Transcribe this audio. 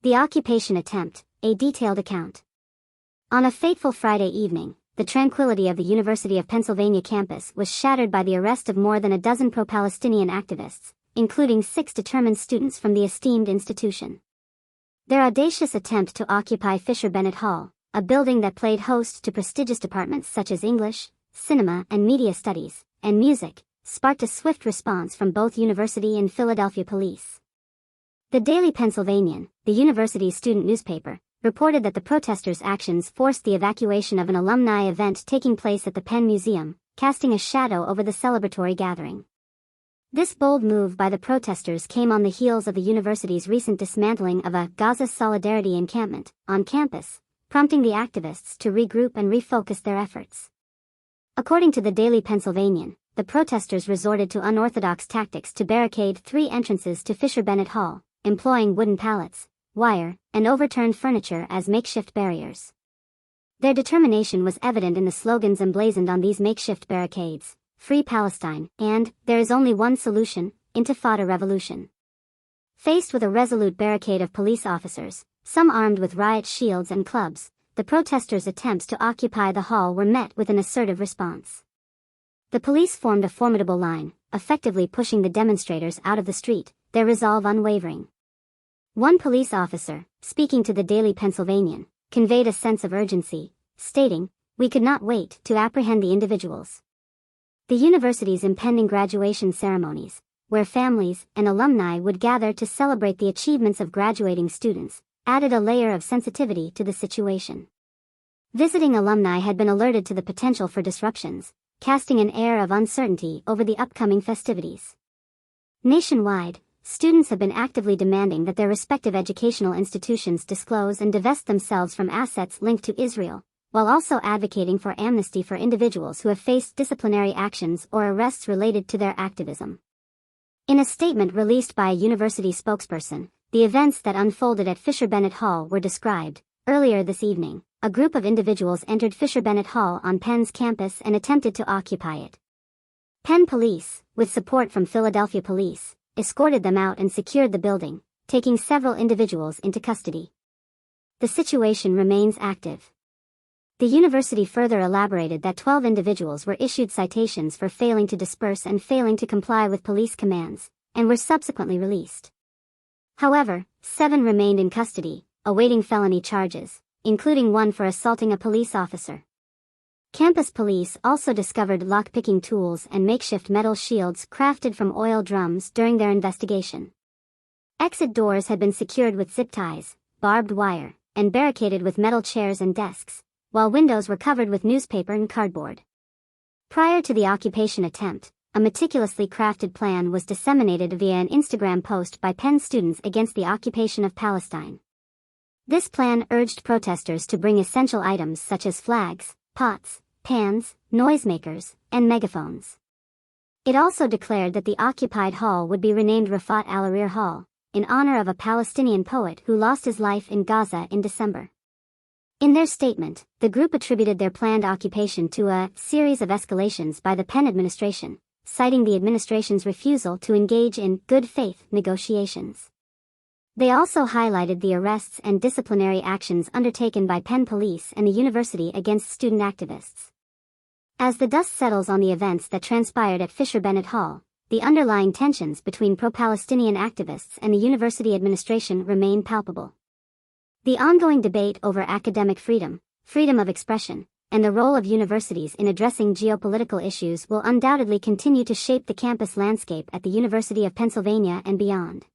The occupation attempt, a detailed account. On a fateful Friday evening, the tranquility of the University of Pennsylvania campus was shattered by the arrest of more than a dozen pro-Palestinian activists, including 6 determined students from the esteemed institution. Their audacious attempt to occupy Fisher-Bennett Hall, a building that played host to prestigious departments such as English, Cinema and Media Studies, and Music, sparked a swift response from both university and Philadelphia police. The Daily Pennsylvanian, the university's student newspaper, reported that the protesters' actions forced the evacuation of an alumni event taking place at the Penn Museum, casting a shadow over the celebratory gathering. This bold move by the protesters came on the heels of the university's recent dismantling of a Gaza Solidarity encampment on campus, prompting the activists to regroup and refocus their efforts. According to the Daily Pennsylvanian, the protesters resorted to unorthodox tactics to barricade 3 entrances to Fisher-Bennett Hall, employing wooden pallets, wire, and overturned furniture as makeshift barriers. Their determination was evident in the slogans emblazoned on these makeshift barricades: Free Palestine, and There is only one solution, Intifada Revolution. Faced with a resolute barricade of police officers, some armed with riot shields and clubs, the protesters' attempts to occupy the hall were met with an assertive response. The police formed a formidable line, effectively pushing the demonstrators out of the street, their resolve unwavering. One police officer, speaking to the Daily Pennsylvanian, conveyed a sense of urgency, stating, "We could not wait to apprehend the individuals." The university's impending graduation ceremonies, where families and alumni would gather to celebrate the achievements of graduating students, added a layer of sensitivity to the situation. Visiting alumni had been alerted to the potential for disruptions, casting an air of uncertainty over the upcoming festivities. Nationwide, students have been actively demanding that their respective educational institutions disclose and divest themselves from assets linked to Israel, while also advocating for amnesty for individuals who have faced disciplinary actions or arrests related to their activism. In a statement released by a university spokesperson, the events that unfolded at Fisher-Bennett Hall were described. Earlier this evening, a group of individuals entered Fisher-Bennett Hall on Penn's campus and attempted to occupy it. Penn police, with support from Philadelphia police, escorted them out and secured the building, taking several individuals into custody. The situation remains active. The university further elaborated that 12 individuals were issued citations for failing to disperse and failing to comply with police commands, and were subsequently released. However, 7 remained in custody, awaiting felony charges, including one for assaulting a police officer. Campus police also discovered lock-picking tools and makeshift metal shields crafted from oil drums during their investigation. Exit doors had been secured with zip ties, barbed wire, and barricaded with metal chairs and desks, while windows were covered with newspaper and cardboard. Prior to the occupation attempt, a meticulously crafted plan was disseminated via an Instagram post by Penn students against the occupation of Palestine. This plan urged protesters to bring essential items such as flags, pots, pans, noisemakers, and megaphones. It also declared that the occupied hall would be renamed Refaat Alareer Hall, in honor of a Palestinian poet who lost his life in Gaza in December. In their statement, the group attributed their planned occupation to a series of escalations by the Penn administration, citing the administration's refusal to engage in good faith negotiations. They also highlighted the arrests and disciplinary actions undertaken by Penn police and the university against student activists. As the dust settles on the events that transpired at Fisher-Bennett Hall, the underlying tensions between pro-Palestinian activists and the university administration remain palpable. The ongoing debate over academic freedom, freedom of expression, and the role of universities in addressing geopolitical issues will undoubtedly continue to shape the campus landscape at the University of Pennsylvania and beyond.